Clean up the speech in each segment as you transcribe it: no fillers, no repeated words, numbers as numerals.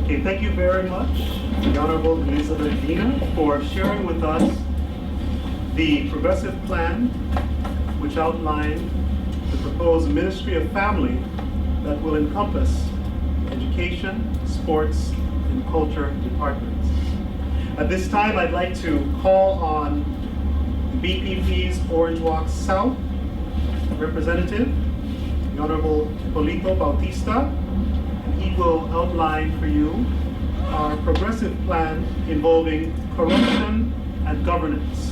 Okay, thank you very much, the Honorable Elizabeth Dina, for sharing with us the progressive plan which outlined the proposed Ministry of Family that will encompass education, sports, and culture departments. At this time, I'd like to call on the BPP's Orange Walk South representative, the Honorable Hipolito Bautista, and he will outline for you our progressive plan involving corruption and governance.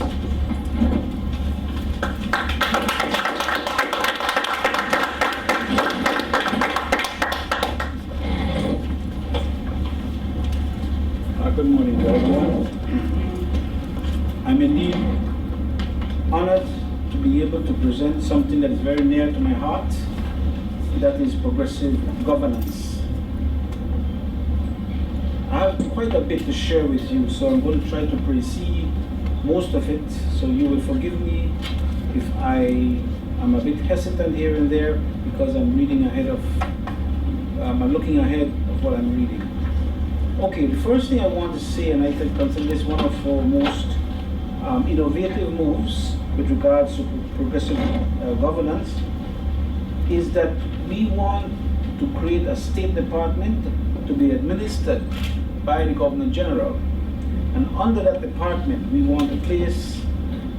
Good morning to everyone. I'm indeed honored to be able to present something that is very near to my heart, that is progressive governance. I have quite a bit to share with you, so I'm going to try to precede most of it, so you will forgive me if I am a bit hesitant here and there, because I'm reading ahead of, I'm looking ahead of what I'm reading. Okay, the first thing I want to say, and I can consider this one of our most innovative moves with regards to progressive governance, is that we want to create a State Department to be administered by the Governor General. And under that department, we want to place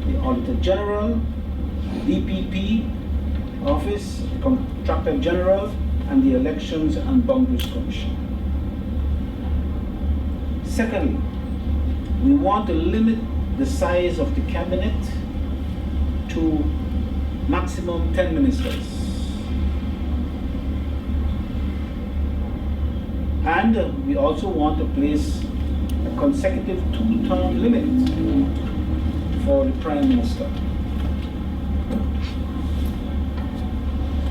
the Auditor General, the DPP office, the Contractor General, and the Elections and Boundaries Commission. Secondly, we want to limit the size of the cabinet to maximum 10 ministers. And we also want to place a consecutive 2-term limit for the Prime Minister.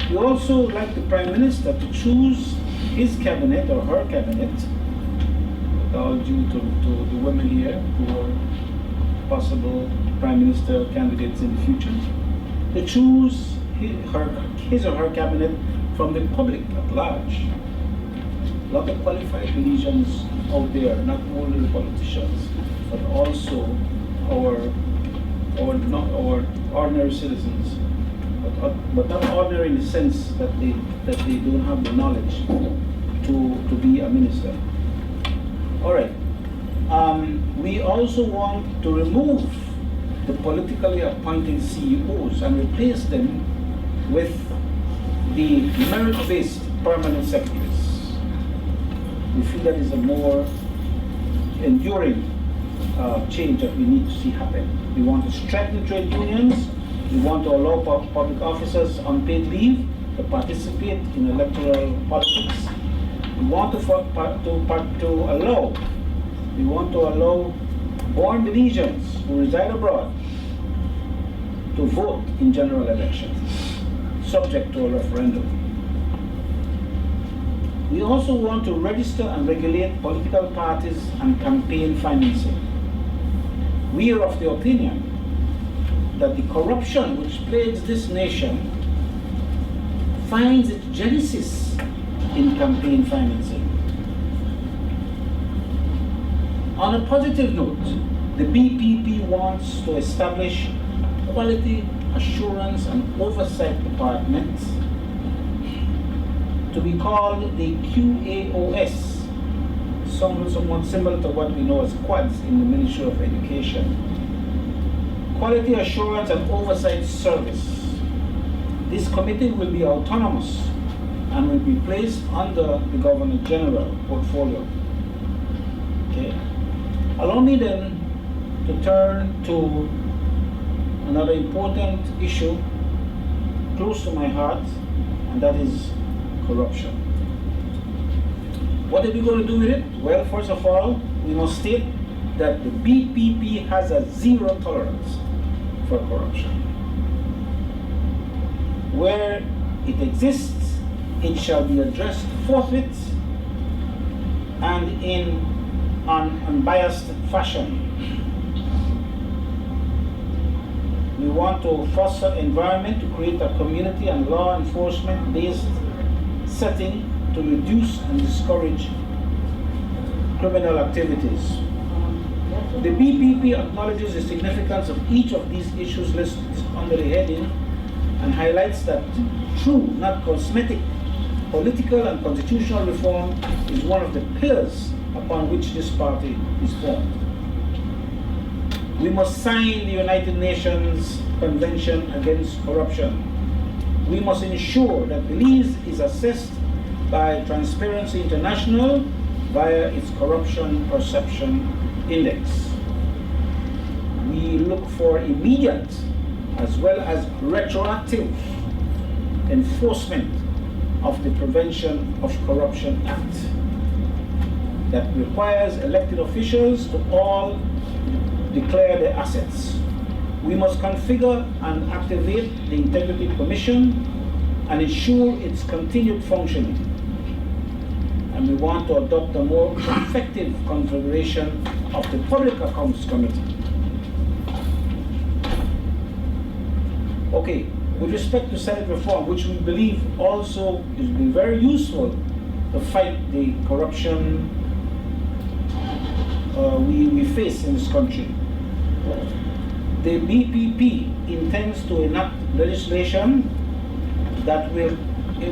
We also like the Prime Minister to choose his cabinet or her cabinet, all due to the women here who are possible Prime Minister candidates in the future, to choose his or her cabinet from the public at large. A lot of qualified Belizeans out there, not only the politicians, but also our ordinary citizens, but not ordinary in the sense that they don't have the knowledge to be a minister. All right. We also want to remove the politically appointed CEOs and replace them with the merit-based permanent secretaries. We feel that is a more enduring change that we need to see happen. We want to strengthen trade unions. We want to allow public officers on paid leave to participate in electoral politics. We want to allow born Belizeans who reside abroad to vote in general elections, subject to a referendum. We also want to register and regulate political parties and campaign financing. We are of the opinion that the corruption which plagues this nation finds its genesis in campaign financing. On a positive note, the BPP wants to establish quality assurance and oversight departments to be called the QAOS, somewhat similar to what we know as QAOS in the Ministry of Education. Quality Assurance and Oversight Service. This committee will be autonomous and will be placed under the Governor General portfolio. Okay. Allow me then to turn to another important issue close to my heart, and that is corruption. What are we going to do with it? Well, first of all, we must state that the BPP has a zero tolerance for corruption. Where it exists, it shall be addressed forthwith and in an unbiased fashion. We want to foster an environment to create a community and law enforcement based setting to reduce and discourage criminal activities. The BPP acknowledges the significance of each of these issues listed under the heading and highlights that true, not cosmetic, political and constitutional reform is one of the pillars upon which this party is formed. We must sign the United Nations Convention Against Corruption. We must ensure that Belize is assessed by Transparency International via its Corruption Perception Index. We look for immediate as well as retroactive enforcement of the Prevention of Corruption Act that requires elected officials to all declare their assets. We must configure and activate the Integrity Commission and ensure its continued functioning. And we want to adopt a more effective configuration of the Public Accounts Committee. Okay, with respect to Senate reform, which we believe also is very useful to fight the corruption we face in this country. The BPP intends to enact legislation that will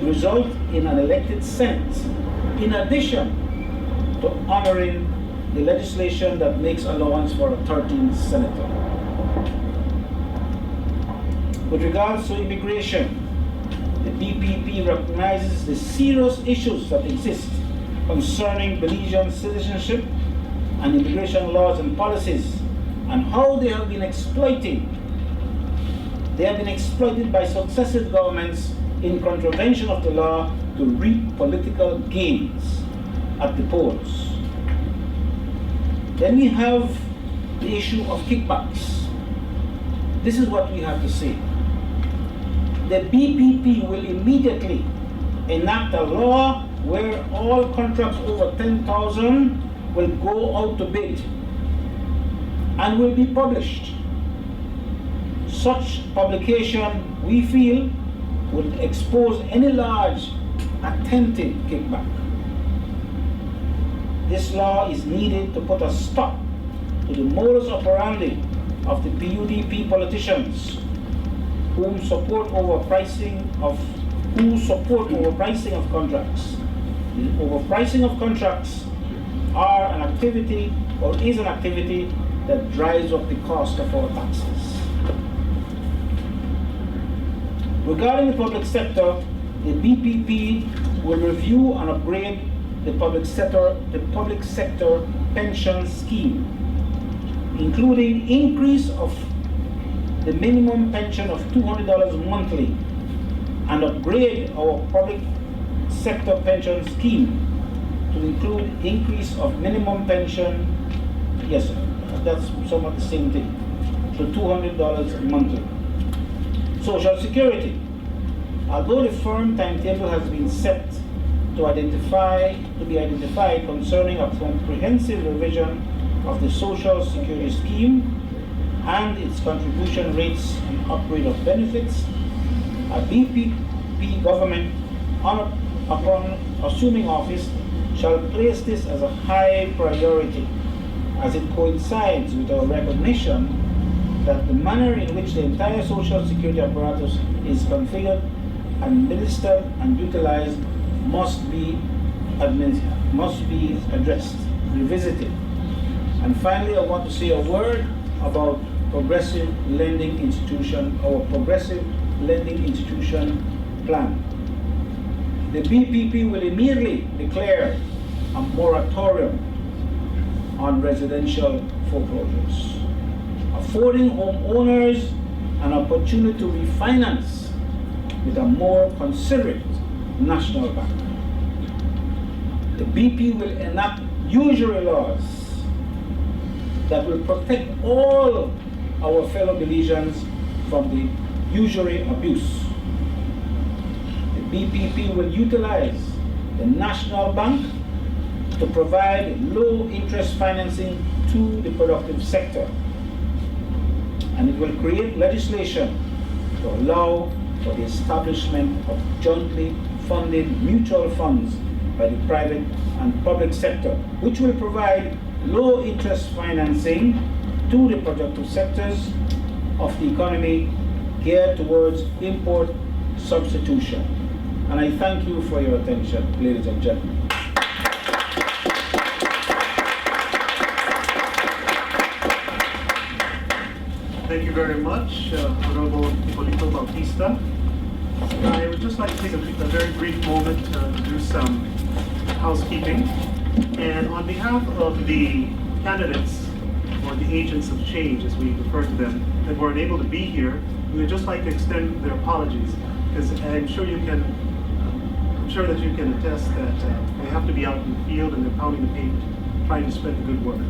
result in an elected Senate, in addition to honoring the legislation that makes allowance for a 13th senator. With regards to immigration, the BPP recognizes the serious issues that exist concerning Belizean citizenship and immigration laws and policies, and how they have been exploited. They have been exploited by successive governments in contravention of the law to reap political gains at the polls. Then we have the issue of kickbacks. This is what we have to say. The BPP will immediately enact a law where all contracts over 10,000 will go out to bid and will be published. Such publication, we feel, would expose any large attempted kickback. This law is needed to put a stop to the modus operandi of the PUDP politicians who support overpricing of contracts. The overpricing of contracts are an activity, or is an activity, that drives up the cost of our taxes. Regarding the public sector, the BPP will review and upgrade the public sector pension scheme, including increase of the minimum pension of $200 monthly, and upgrade our public sector pension scheme to include increase of minimum pension, yes, that's somewhat the same thing, to $200 monthly. Social Security. Although the firm timetable has been set to be identified concerning a comprehensive revision of the Social Security scheme and its contribution rates and upgrade of benefits, a BPP government, upon assuming office, shall place this as a high priority, as it coincides with our recognition that the manner in which the entire Social Security apparatus is configured, administered, and utilized must be addressed, revisited. And finally, I want to say a word about progressive lending institution, our progressive lending institution plan. The BPP will immediately declare a moratorium on residential foreclosures, affording homeowners an opportunity to refinance with a more considerate national bank. The BP will enact usury laws that will protect all our fellow Belizeans from the usury abuse. The BPP will utilize the National Bank to provide low interest financing to the productive sector. And it will create legislation to allow for the establishment of jointly funded mutual funds by the private and public sector, which will provide low interest financing to the productive sectors of the economy geared towards import substitution. And I thank you for your attention, ladies and gentlemen. Thank you very much, Honorable Hipolito Bautista. I would just like to take a very brief moment to do some housekeeping. And on behalf of the candidates, or the agents of change, as we refer to them, that were unable to be here, we would just like to extend their apologies, because I'm sure that you can attest that they have to be out in the field and they're pounding the pavement, trying to spread the good word.